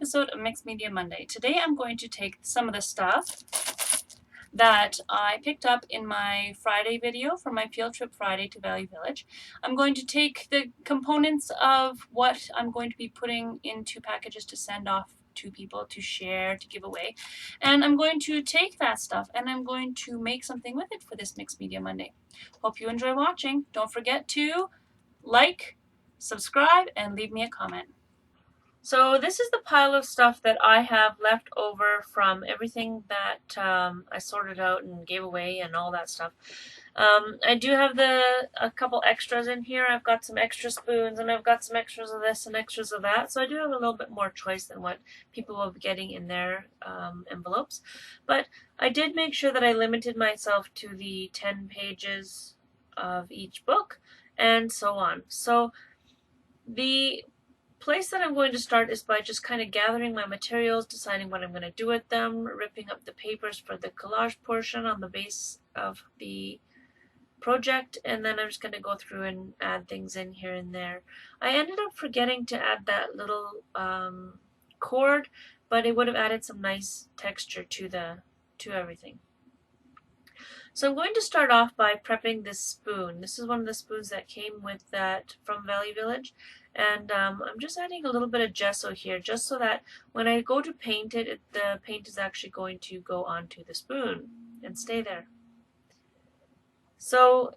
episode of Mixed Media Monday. Today I'm going to take some of the stuff that I picked up in my Friday video from my field trip Friday to Value Village. I'm going to take the components of what I'm going to be putting into packages to send off to people, to share, to give away. And I'm going to take that stuff and I'm going to make something with it for this Mixed Media Monday. Hope you enjoy watching. Don't forget to like, subscribe, and leave me a comment. So this is the pile of stuff that I have left over from everything that I sorted out and gave away and all that stuff. I do have a couple extras in here. I've got some extra spoons and I've got some extras of this and extras of that. So I do have a little bit more choice than what people will be getting in their envelopes. But I did make sure that I limited myself to the 10 pages of each book and so on. So the place that I'm going to start is by just kind of gathering my materials, deciding what I'm going to do with them, ripping up the papers for the collage portion on the base of the project, and then I'm just going to go through and add things in here and there. I ended up forgetting to add that little cord, but it would have added some nice texture to everything. So I'm going to start off by prepping this spoon. This is one of the spoons that came with that from Value Village. And I'm just adding a little bit of gesso here, just so that when I go to paint it, the paint is actually going to go onto the spoon and stay there. So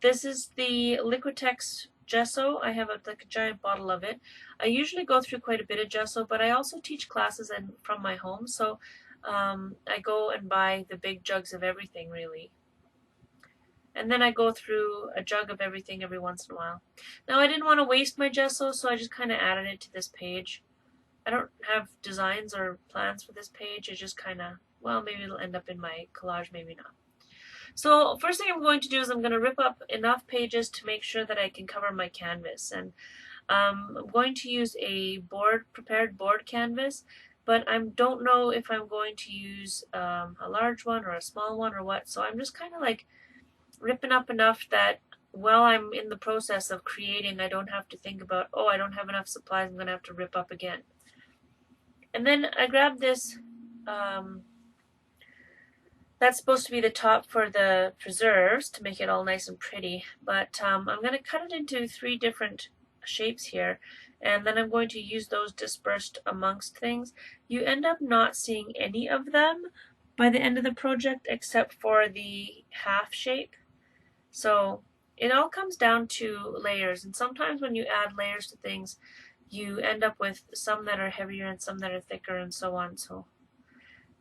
this is the Liquitex gesso. I have like a giant bottle of it. I usually go through quite a bit of gesso, but I also teach classes from my home, so I go and buy the big jugs of everything, really. And then I go through a jug of everything every once in a while. Now I didn't want to waste my gesso, so I just kind of added it to this page. I don't have designs or plans for this page. It just kind of, well, maybe it'll end up in my collage, maybe not. So first thing I'm going to do is I'm going to rip up enough pages to make sure that I can cover my canvas. And I'm going to use a prepared board canvas, but I don't know if I'm going to use a large one or a small one or what. So I'm just kind of like ripping up enough that while I'm in the process of creating, I don't have to think about, oh, I don't have enough supplies, I'm going to have to rip up again. And then I grabbed this, that's supposed to be the top for the preserves to make it all nice and pretty, but I'm going to cut it into 3 different shapes here, and then I'm going to use those dispersed amongst things. You end up not seeing any of them by the end of the project except for the half shape. So it all comes down to layers, and sometimes when you add layers to things, you end up with some that are heavier and some that are thicker and so on. So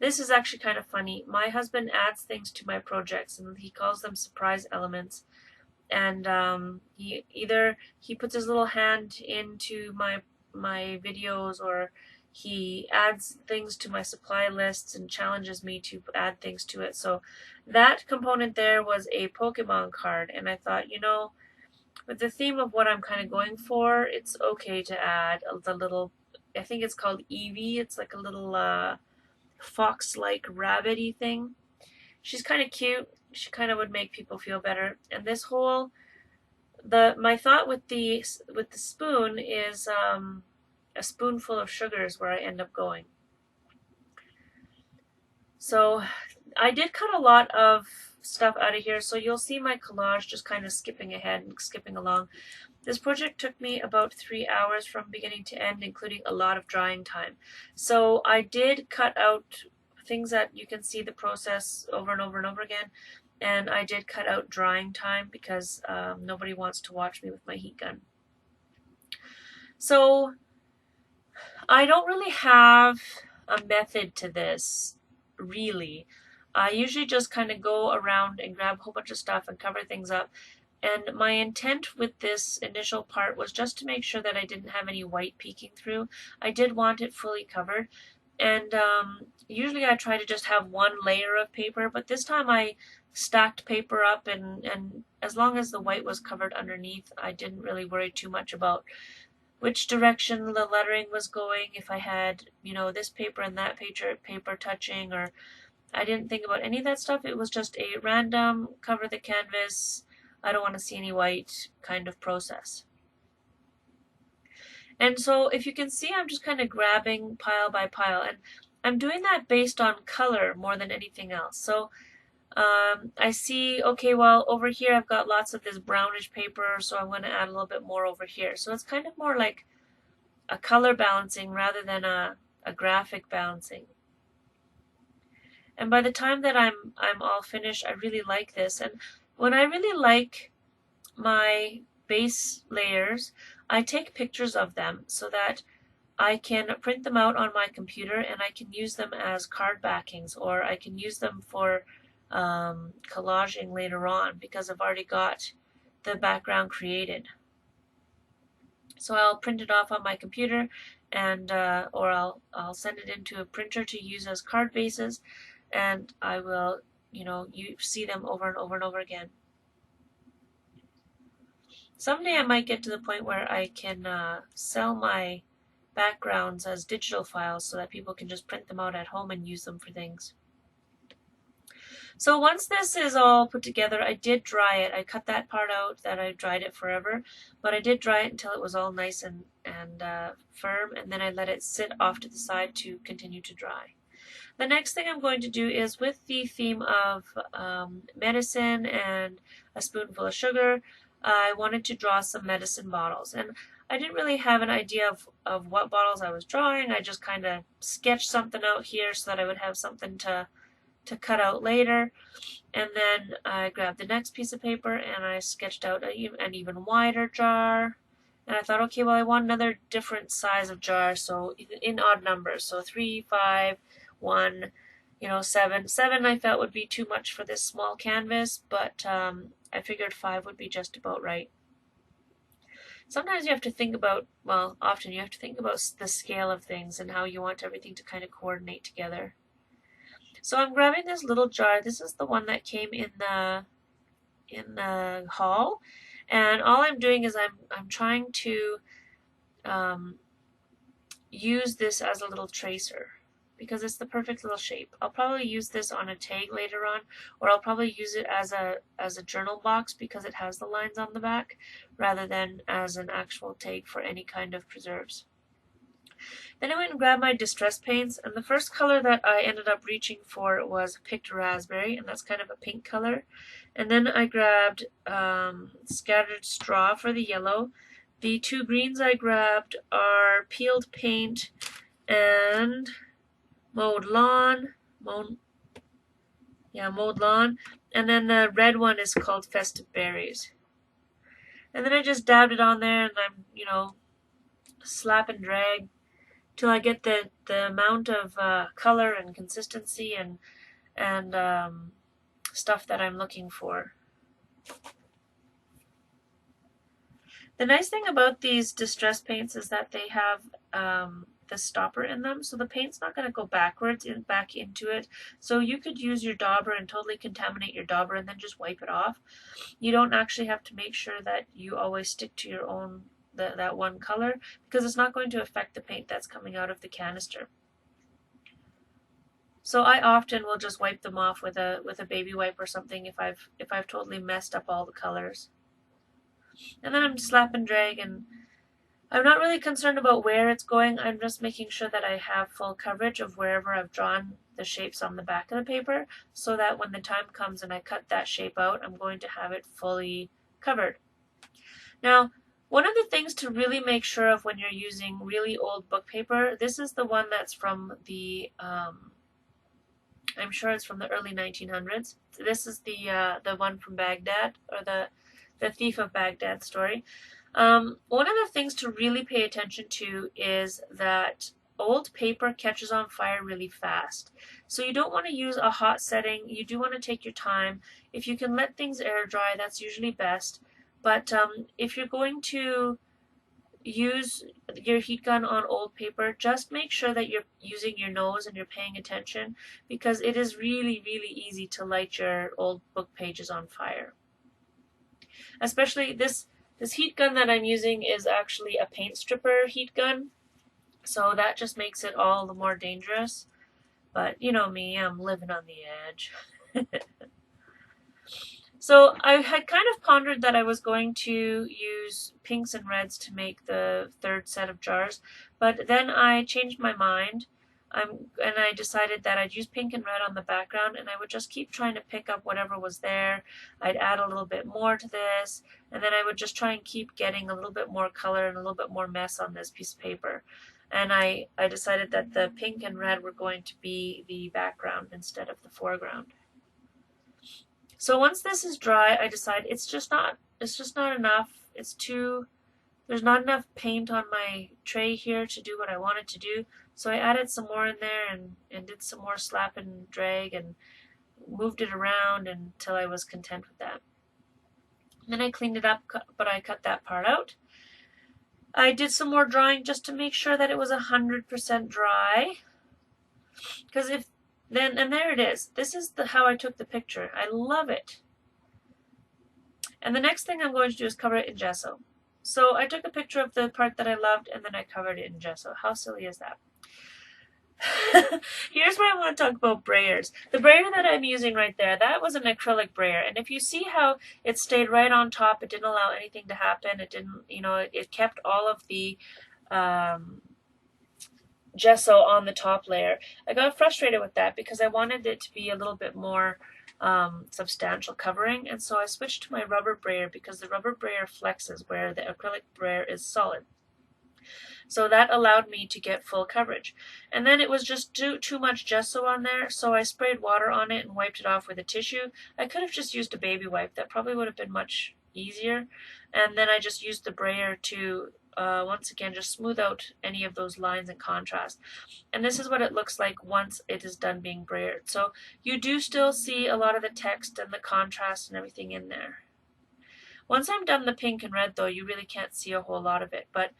this is actually kind of funny. My husband adds things to my projects and he calls them surprise elements. And he puts his little hand into my videos, or he adds things to my supply lists and challenges me to add things to it. So that component there was a Pokemon card, and I thought, you know, with the theme of what I'm kind of going for, it's okay to add the little, I think it's called Eevee. It's like a little fox-like rabbit-y thing. She's kind of cute. She kind of would make people feel better. And this whole, my thought with the spoon is a spoonful of sugar is where I end up going. So I did cut a lot of stuff out of here, so you'll see my collage just kind of skipping ahead and skipping along. This project took me about 3 hours from beginning to end, including a lot of drying time. So I did cut out things that you can see the process over and over and over again, and I did cut out drying time because nobody wants to watch me with my heat gun. So I don't really have a method to this, really. I usually just kind of go around and grab a whole bunch of stuff and cover things up. And my intent with this initial part was just to make sure that I didn't have any white peeking through. I did want it fully covered. And usually I try to just have one layer of paper, but this time I stacked paper up, and as long as the white was covered underneath, I didn't really worry too much about which direction the lettering was going, if I had, you know, this paper and that paper touching, or I didn't think about any of that stuff. It was just a random cover the canvas, I don't want to see any white kind of process. And so if you can see, I'm just kind of grabbing pile by pile, and I'm doing that based on color more than anything else. So I see, okay, well, over here I've got lots of this brownish paper, so I'm going to add a little bit more over here. So it's kind of more like a color balancing rather than a graphic balancing. And by the time that I'm all finished, I really like this. And when I really like my base layers, I take pictures of them so that I can print them out on my computer and I can use them as card backings, or I can use them for collaging later on because I've already got the background created. So I'll print it off on my computer, and or I'll send it into a printer to use as card bases, and I will, you see them over and over and over again. Someday I might get to the point where I can sell my backgrounds as digital files so that people can just print them out at home and use them for things. So once this is all put together, I did dry it. I cut that part out that I dried it forever, but I did dry it until it was all nice and firm, and then I let it sit off to the side to continue to dry. The next thing I'm going to do is, with the theme of medicine and a spoonful of sugar, I wanted to draw some medicine bottles. And I didn't really have an idea of what bottles I was drawing. I just kind of sketched something out here so that I would have something to cut out later. And then I grabbed the next piece of paper and I sketched out an even wider jar. And I thought, okay, well, I want another different size of jar, so in odd numbers. So 3, 5, 1, 7. 7 I felt would be too much for this small canvas, but I figured 5 would be just about right. Sometimes you have to think about, well, often you have to think about the scale of things and how you want everything to kind of coordinate together. So I'm grabbing this little jar. This is the one that came in the haul, and all I'm doing is I'm trying to use this as a little tracer because it's the perfect little shape. I'll probably use this on a tag later on, or I'll probably use it as a journal box because it has the lines on the back rather than as an actual tag for any kind of preserves. Then I went and grabbed my distress paints, and the first color that I ended up reaching for was picked raspberry, and that's kind of a pink color. And then I grabbed scattered straw for the yellow. The two greens I grabbed are peeled paint and mowed lawn. Mowed lawn. And then the red one is called festive berries. And then I just dabbed it on there, and I'm, slap and drag till I get the amount of color and consistency and stuff that I'm looking for. The nice thing about these distress paints is that they have the stopper in them, so the paint's not going to go backwards back into it. So you could use your dauber and totally contaminate your dauber and then just wipe it off. You don't actually have to make sure that you always stick to your own that one color, because it's not going to affect the paint that's coming out of the canister. So I often will just wipe them off with a baby wipe or something if I've totally messed up all the colors. And then I'm slap and drag, and I'm not really concerned about where it's going. I'm just making sure that I have full coverage of wherever I've drawn the shapes on the back of the paper, so that when the time comes and I cut that shape out, I'm going to have it fully covered. Now, one of the things to really make sure of when you're using really old book paper, this is the one that's from the, I'm sure it's from the early 1900s. This is the one from Baghdad, or the Thief of Baghdad story. One of the things to really pay attention to is that old paper catches on fire really fast. So you don't want to use a hot setting. You do want to take your time. If you can let things air dry, that's usually best. But if you're going to use your heat gun on old paper, just make sure that you're using your nose and you're paying attention, because it is really, really easy to light your old book pages on fire. Especially this heat gun that I'm using is actually a paint stripper heat gun, so that just makes it all the more dangerous. But you know me, I'm living on the edge. So I had kind of pondered that I was going to use pinks and reds to make the third set of jars, but then I changed my mind. And I decided that I'd use pink and red on the background, and I would just keep trying to pick up whatever was there. I'd add a little bit more to this, and then I would just try and keep getting a little bit more color and a little bit more mess on this piece of paper. And I decided that the pink and red were going to be the background instead of the foreground. So once this is dry, I decide it's just not enough. There's not enough paint on my tray here to do what I wanted to do. So I added some more in there and did some more slap and drag and moved it around until I was content with that. Then I cleaned it up, but I cut that part out. I did some more drawing just to make sure that it was 100% dry. Because and there it is. This is how I took the picture. I love it. And the next thing I'm going to do is cover it in gesso. So I took a picture of the part that I loved and then I covered it in gesso. How silly is that? Here's where I want to talk about brayers. The brayer that I'm using right there, that was an acrylic brayer. And if you see how it stayed right on top, it didn't allow anything to happen. It didn't, it kept all of the gesso on the top layer. I got frustrated with that because I wanted it to be a little bit more substantial covering, and so I switched to my rubber brayer because the rubber brayer flexes where the acrylic brayer is solid. So that allowed me to get full coverage. And then it was just too much gesso on there, so I sprayed water on it and wiped it off with a tissue. I could have just used a baby wipe. That probably would have been much easier. And then I just used the brayer to once again just smooth out any of those lines and contrast. And this is what it looks like once it is done being brayered. So you do still see a lot of the text and the contrast and everything in there. Once I'm done the pink and red though, you really can't see a whole lot of it, but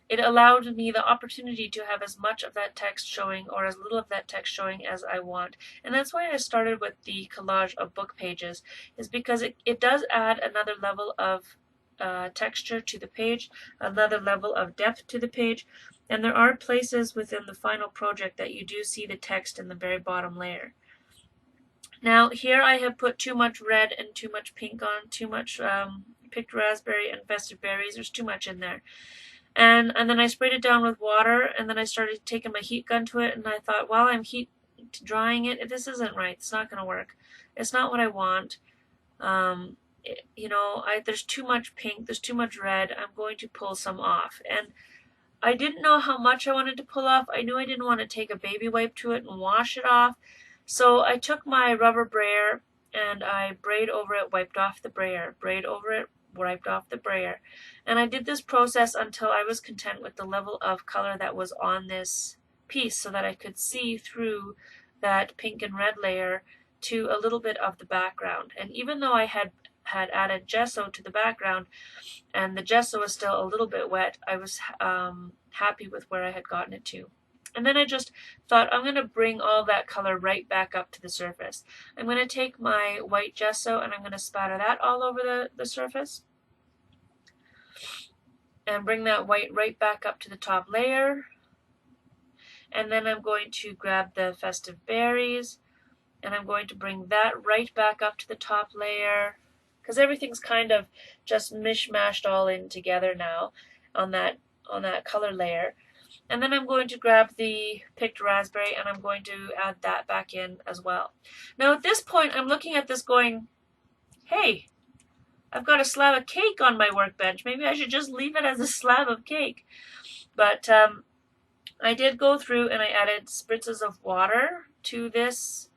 it allowed me the opportunity to have as much of that text showing or as little of that text showing as I want. And that's why I started with the collage of book pages, is because it does add another level of texture to the page, another level of depth to the page, and there are places within the final project that you do see the text in the very bottom layer. Now here I have put too much red and too much pink on, too much picked raspberry and festive berries. There's too much in there. And then I sprayed it down with water, and then I started taking my heat gun to it, and I thought, while I'm heat drying it, this isn't right. It's not going to work. It's not what I want. There's too much pink, there's too much red. I'm going to pull some off. And I didn't know how much I wanted to pull off. I knew I didn't want to take a baby wipe to it and wash it off. So I took my rubber brayer and I braid over it, wiped off the brayer, braid over it, wiped off the brayer. And I did this process until I was content with the level of color that was on this piece so that I could see through that pink and red layer to a little bit of the background. And even though I had added gesso to the background and the gesso was still a little bit wet, I was happy with where I had gotten it to. And then I just thought, I'm going to bring all that color right back up to the surface. I'm going to take my white gesso and I'm going to spatter that all over the surface and bring that white right back up to the top layer. And then I'm going to grab the festive berries and I'm going to bring that right back up to the top layer, because everything's kind of just mishmashed all in together now on that color layer. And then I'm going to grab the picked raspberry and I'm going to add that back in as well. Now at this point I'm looking at this going, hey, I've got a slab of cake on my workbench. Maybe I should just leave it as a slab of cake. But I did go through and I added spritzes of water to this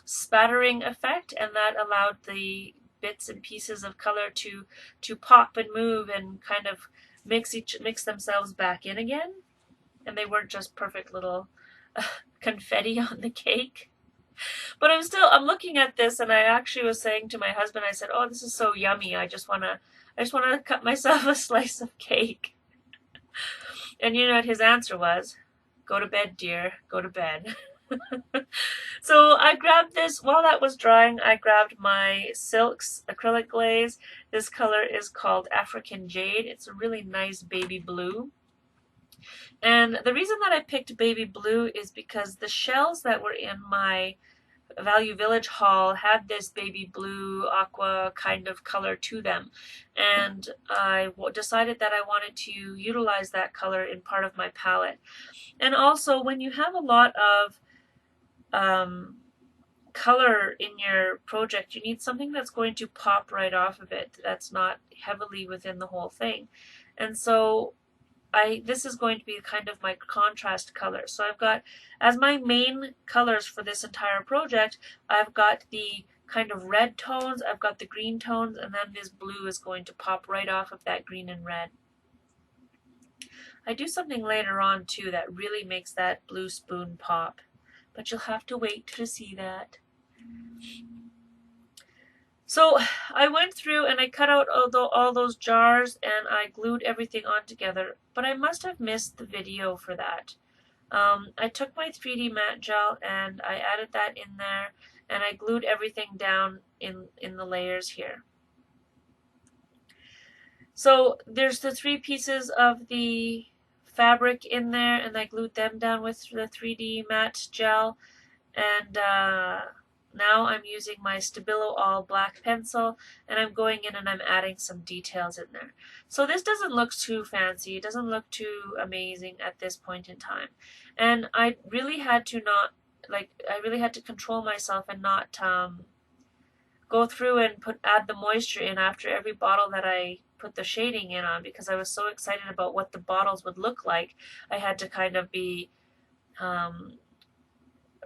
spattering effect, and that allowed the bits and pieces of color to pop and move and kind of mix themselves back in again, and they weren't just perfect little confetti on the cake. But I'm looking at this, and I actually was saying to my husband, I said, "Oh, this is so yummy. I just want to cut myself a slice of cake." And you know what his answer was? "Go to bed, dear. Go to bed." So I grabbed this, while that was drying, I grabbed my Silks acrylic glaze. This color is called African Jade. It's a really nice baby blue. And the reason that I picked baby blue is because the shells that were in my Value Village haul had this baby blue aqua kind of color to them, and I decided that I wanted to utilize that color in part of my palette. And also, when you have a lot of color in your project, you need something that's going to pop right off of it, that's not heavily within the whole thing. And so this is going to be kind of my contrast color. So I've got, as my main colors for this entire project, I've got the kind of red tones, I've got the green tones, and then this blue is going to pop right off of that green and red. I do something later on too that really makes that blue spoon pop, but you'll have to wait to see that. So I went through and I cut out all those jars and I glued everything on together, but I must have missed the video for that. I took my 3D matte gel and I added that in there, and I glued everything down in the layers here. So there's the 3 pieces of the fabric in there, and I glued them down with the 3D matte gel, and now I'm using my Stabilo All black pencil, and I'm going in and I'm adding some details in there. So this doesn't look too fancy, it doesn't look too amazing at this point in time. And I really had to control myself and not go through and add the moisture in after every bottle that I put the shading in on, because I was so excited about what the bottles would look like. I had to kind of be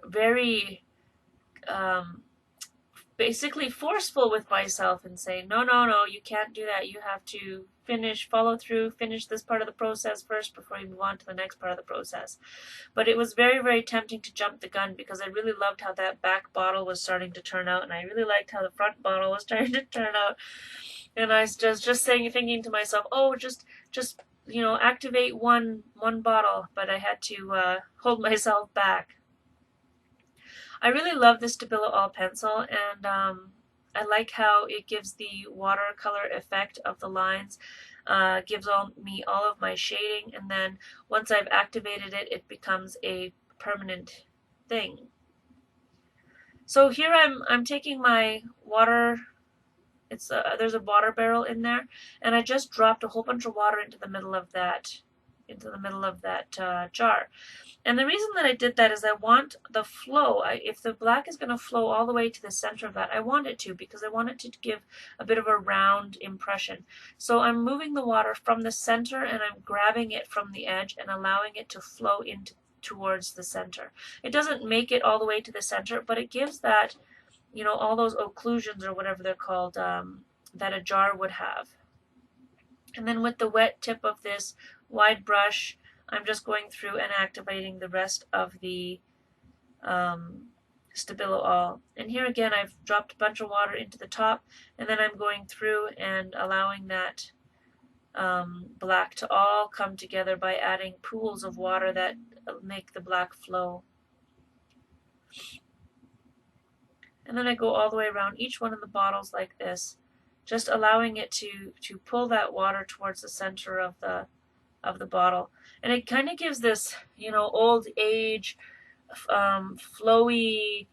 very basically forceful with myself and say, no, you can't do that. You have to follow through, finish this part of the process first before you move on to the next part of the process. But it was very, very tempting to jump the gun, because I really loved how that back bottle was starting to turn out, and I really liked how the front bottle was starting to turn out. And I was just thinking to myself, oh, just activate one bottle, but I had to hold myself back. I really love the Stabilo All pencil, and I like how it gives the watercolor effect of the lines, gives me all of my shading, and then once I've activated it, it becomes a permanent thing. So here I'm taking my water. There's a water barrel in there, and I just dropped a whole bunch of water into the middle of that jar. And the reason that I did that is I want the flow. If the black is going to flow all the way to the center of that, I want it to, because I want it to give a bit of a round impression. So I'm moving the water from the center, and I'm grabbing it from the edge and allowing it to flow towards the center. It doesn't make it all the way to the center, but it gives that, all those occlusions or whatever they're called, that a jar would have. And then with the wet tip of this wide brush, I'm just going through and activating the rest of the Stabilo All. And here again, I've dropped a bunch of water into the top, and then I'm going through and allowing that black to all come together by adding pools of water that make the black flow. And then I go all the way around each one of the bottles like this, just allowing it to pull that water towards the center of the bottle. And it kind of gives this, old age, flowy,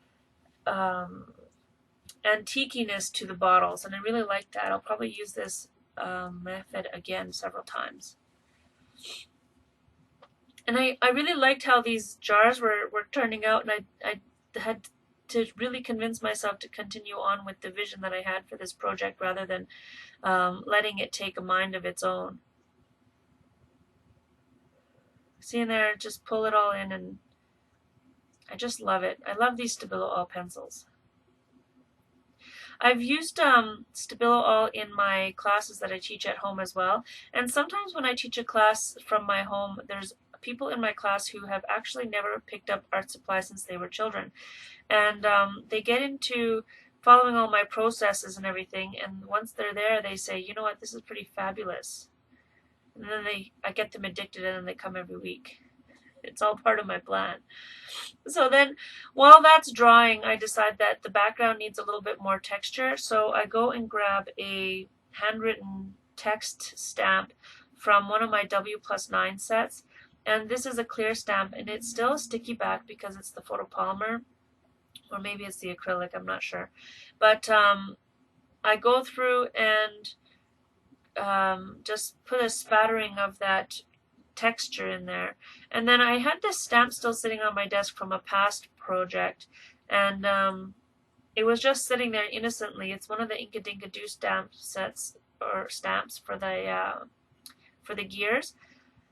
antiqueness to the bottles, and I really like that. I'll probably use this method again several times. And I really liked how these jars were turning out, and I had to really convince myself to continue on with the vision that I had for this project, rather than letting it take a mind of its own. See in there, just pull it all in, and I just love it. I love these Stabilo All pencils. I've used Stabilo All in my classes that I teach at home as well, and sometimes when I teach a class from my home, there's people in my class who have actually never picked up art supply since they were children, and they get into following all my processes and everything, and once they're there, they say, you know what, this is pretty fabulous. And then I get them addicted, and then they come every week. It's all part of my plan. So then, while that's drying, I decide that the background needs a little bit more texture, so I go and grab a handwritten text stamp from one of my W+9 sets, and this is a clear stamp, and it's still a sticky back because it's the photopolymer, or maybe it's the acrylic, I'm not sure. But I go through and just put a spattering of that texture in there. And then I had this stamp still sitting on my desk from a past project, and it was just sitting there innocently. It's one of the Inka Dinka Doo stamp sets, or stamps for the gears.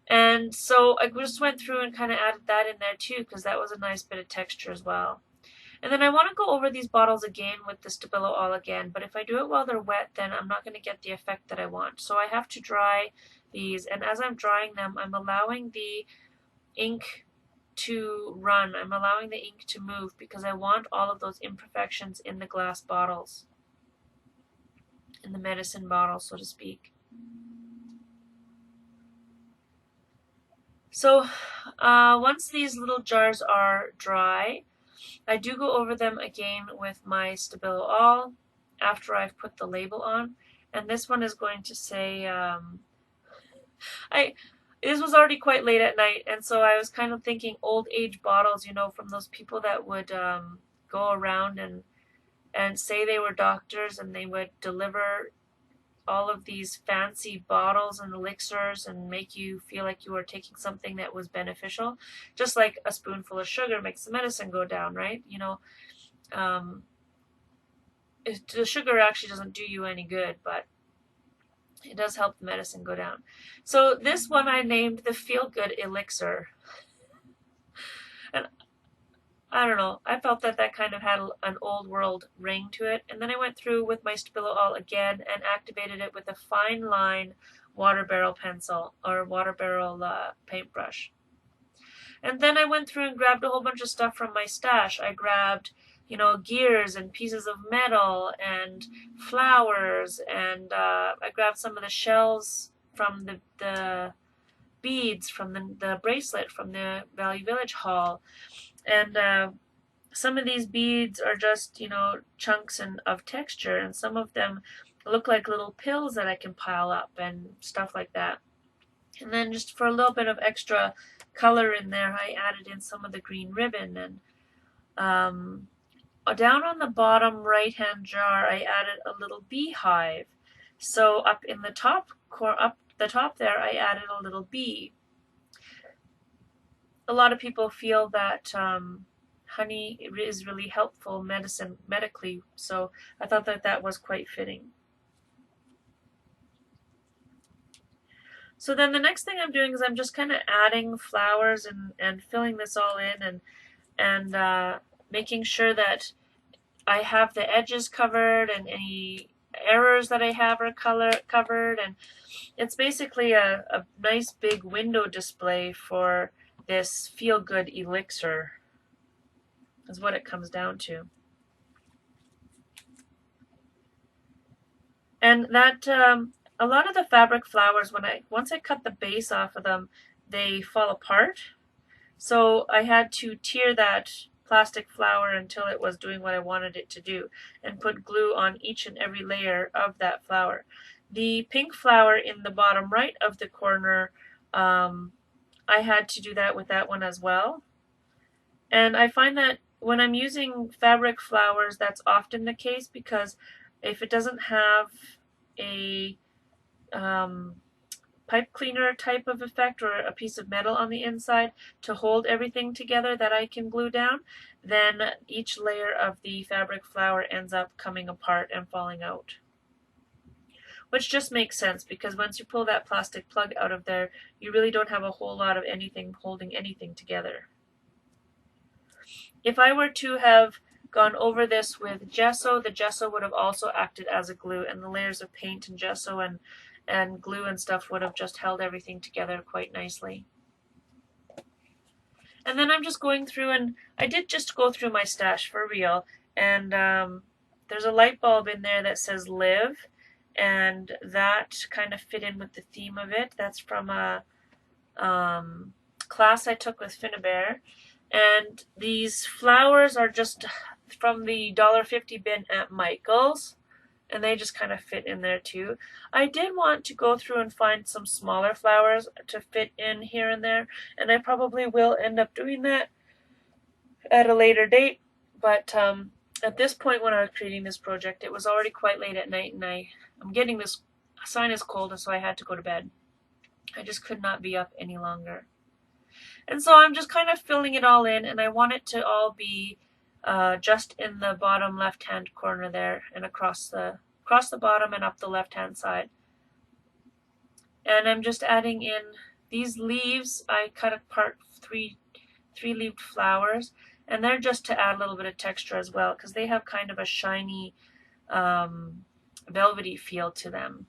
And so I just went through and kind of added that in there too, because that was a nice bit of texture as well. And then I want to go over these bottles again with the Stabilo All again, but if I do it while they're wet, then I'm not going to get the effect that I want. So I have to dry these, and as I'm drying them, I'm allowing the ink to run. I'm allowing the ink to move because I want all of those imperfections in the glass bottles, in the medicine bottle, so to speak. So once these little jars are dry, I do go over them again with my Stabilo All after I've put the label on. And this one is going to say, this was already quite late at night, and so I was kind of thinking old age bottles, you know, from those people that would go around and say they were doctors, and they would deliver all of these fancy bottles and elixirs and make you feel like you were taking something that was beneficial, just like a spoonful of sugar makes the medicine go down, right? You know, the sugar actually doesn't do you any good, but it does help the medicine go down. So this one I named the Feel Good Elixir. And I don't know, I felt that that kind of had an old world ring to it. And then I went through with my Stabilo All again and activated it with a fine line water barrel pencil, or water barrel paintbrush. And then I went through and grabbed a whole bunch of stuff from my stash. I grabbed, you know, gears and pieces of metal and flowers, and I grabbed some of the shells from the beads from the bracelet from the Value Village haul. And some of these beads are just, you know, chunks of texture, and some of them look like little pills that I can pile up and stuff like that. And then just for a little bit of extra color in there, I added in some of the green ribbon. And down on the bottom right hand jar, I added a little beehive. So up in the top there, I added a little bee. A lot of people feel that honey is really helpful medically, so I thought that that was quite fitting. So then the next thing I'm doing is I'm just kind of adding flowers and filling this all in, and making sure that I have the edges covered and any errors that I have are covered. And it's basically a nice big window display for this Feel Good Elixir, is what it comes down to. And that a lot of the fabric flowers, once I cut the base off of them, they fall apart. So I had to tear that plastic flower until it was doing what I wanted it to do, and put glue on each and every layer of that flower. The pink flower in the bottom right of the corner, I had to do that with that one as well. And I find that when I'm using fabric flowers, that's often the case, because if it doesn't have a pipe cleaner type of effect, or a piece of metal on the inside to hold everything together that I can glue down, then each layer of the fabric flower ends up coming apart and falling out. Which just makes sense, because once you pull that plastic plug out of there, you really don't have a whole lot of anything holding anything together. If I were to have gone over this with gesso, the gesso would have also acted as a glue, and the layers of paint and gesso and glue and stuff would have just held everything together quite nicely. And then I'm just going through, and I did just go through my stash for real, and there's a light bulb in there that says Live, and that kind of fit in with the theme of it. That's from a class I took with Finnebert. And these flowers are just from the $1.50 bin at Michael's, and they just kind of fit in there too. I did want to go through and find some smaller flowers to fit in here and there, and I probably will end up doing that at a later date. But at this point when I was creating this project, it was already quite late at night, and I'm getting this sinus cold, and so I had to go to bed. I just could not be up any longer. And so I'm just kind of filling it all in, and I want it to all be just in the bottom left-hand corner there, and across the bottom and up the left-hand side. And I'm just adding in these leaves. I cut apart three-leaved flowers, and they're just to add a little bit of texture as well, because they have kind of a shiny, velvety feel to them.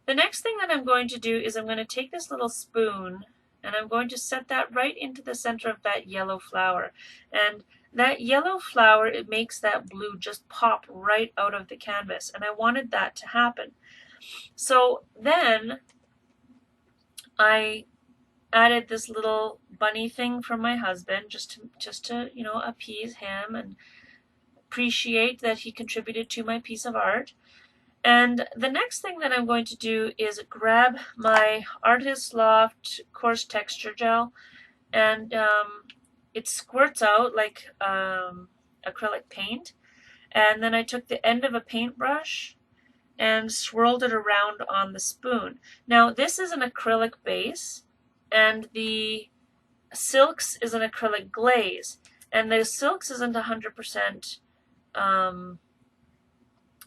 The next thing that I'm going to do is I'm going to take this little spoon, and I'm going to set that right into the center of that yellow flower. And that yellow flower, it makes that blue just pop right out of the canvas, and I wanted that to happen. So then I added this little bunny thing from my husband, just to you know, appease him and appreciate that he contributed to my piece of art. And the next thing that I'm going to do is grab my Artist Loft coarse texture gel, and it squirts out like acrylic paint. And then I took the end of a paintbrush and swirled it around on the spoon. Now this is an acrylic base, and the Silks is an acrylic glaze, and the Silks isn't 100%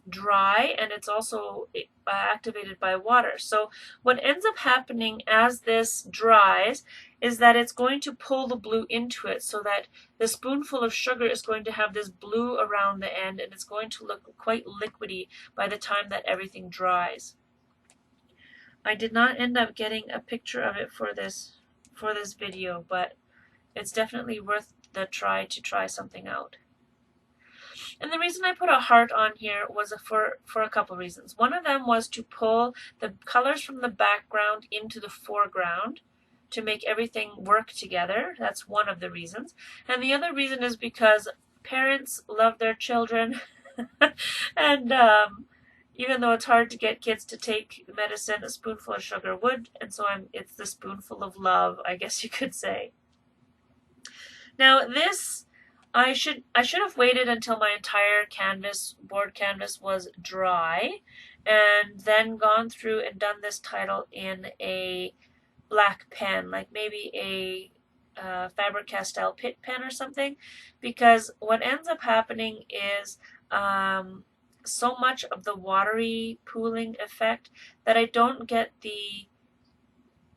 dry, and it's also activated by water. So what ends up happening as this dries is that it's going to pull the blue into it, so that the spoonful of sugar is going to have this blue around the end, and it's going to look quite liquidy by the time that everything dries. I did not end up getting a picture of it for this video, but it's definitely worth the try to try something out. And the reason I put a heart on here was for a couple reasons. One of them was to pull the colors from the background into the foreground to make everything work together. That's one of the reasons. And the other reason is because parents love their children. And even though it's hard to get kids to take medicine, a spoonful of sugar would. And so it's the spoonful of love, I guess you could say. Now this, I should have waited until my entire board canvas was dry, and then gone through and done this title in a black pen, like maybe a Faber-Castell Pitt pen or something, because what ends up happening is so much of the watery pooling effect that I don't get the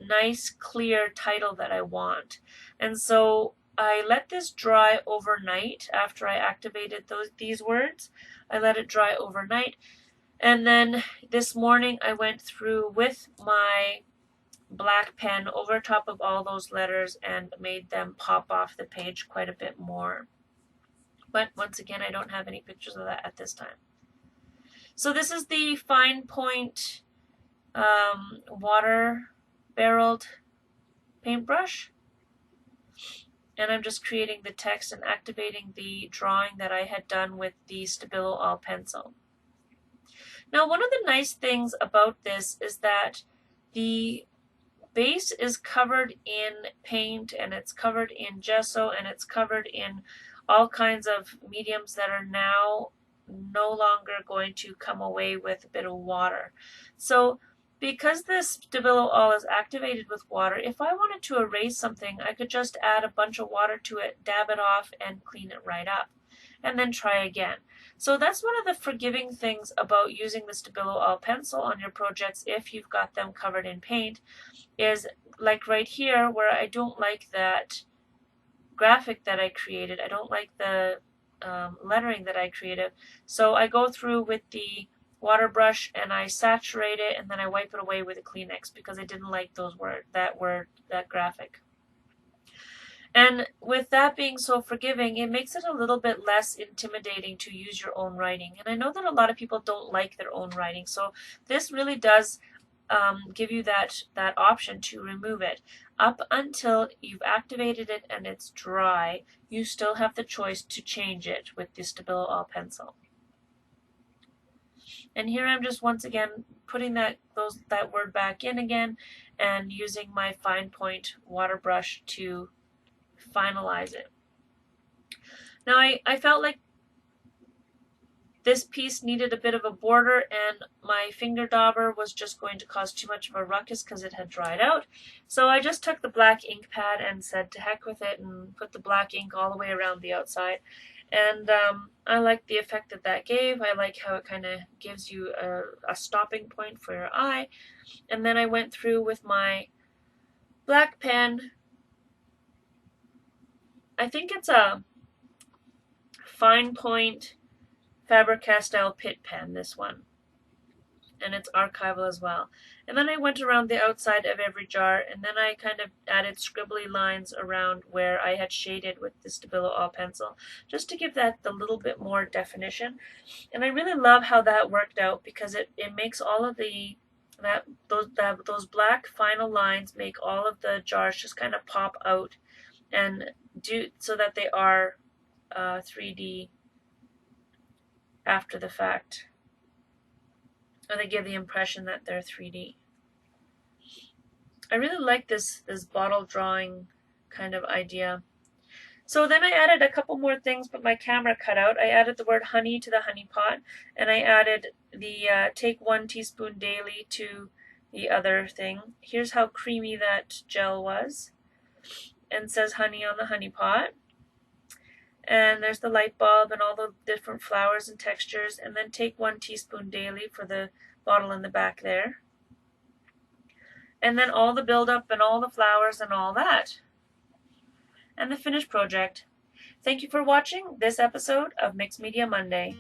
nice clear title that I want. And so I let this dry overnight after I activated these words. I let it dry overnight, and then this morning I went through with my black pen over top of all those letters and made them pop off the page quite a bit more. But once again, I don't have any pictures of that at this time. So this is the fine point water barreled paintbrush. And I'm just creating the text and activating the drawing that I had done with the Stabilo All pencil. Now, one of the nice things about this is that the base is covered in paint, and it's covered in gesso, and it's covered in all kinds of mediums that are now no longer going to come away with a bit of water. So because this Stabilo All is activated with water, if I wanted to erase something, I could just add a bunch of water to it, dab it off, and clean it right up, and then try again. So that's one of the forgiving things about using the Stabilo All pencil on your projects if you've got them covered in paint, is like right here where I don't like that graphic that I created. I don't like the lettering that I created. So I go through with the water brush and I saturate it, and then I wipe it away with a Kleenex because I didn't like that graphic. And with that being so forgiving, it makes it a little bit less intimidating to use your own writing. And I know that a lot of people don't like their own writing, so this really does give you that option to remove it. Up until you've activated it and it's dry, you still have the choice to change it with the Stabilo All pencil. And here I'm just once again putting that word back in again and using my fine point water brush to finalize it. Now I felt like this piece needed a bit of a border, and my finger dauber was just going to cause too much of a ruckus because it had dried out. So I just took the black ink pad and said to heck with it and put the black ink all the way around the outside. And I like the effect that that gave. I like how it kind of gives you a stopping point for your eye. And then I went through with my black pen. I think it's a fine point Faber-Castell Pitt pen, this one, and it's archival as well. And then I went around the outside of every jar, and then I kind of added scribbly lines around where I had shaded with the Stabilo All pencil, just to give that a little bit more definition. And I really love how that worked out, because it makes all of those black final lines make all of the jars just kind of pop out and do so that they are 3D after the fact, or they give the impression that they're 3D. I really like this bottle drawing kind of idea. So then I added a couple more things, but my camera cut out. I added the word honey to the honey pot, and I added the take 1 teaspoon daily to the other thing. Here's how creamy that gel was, and says honey on the honey pot. And there's the light bulb and all the different flowers and textures, and then take 1 teaspoon daily for the bottle in the back there. And then all the buildup and all the flowers and all that. And the finished project. Thank you for watching this episode of Mixed Media Monday.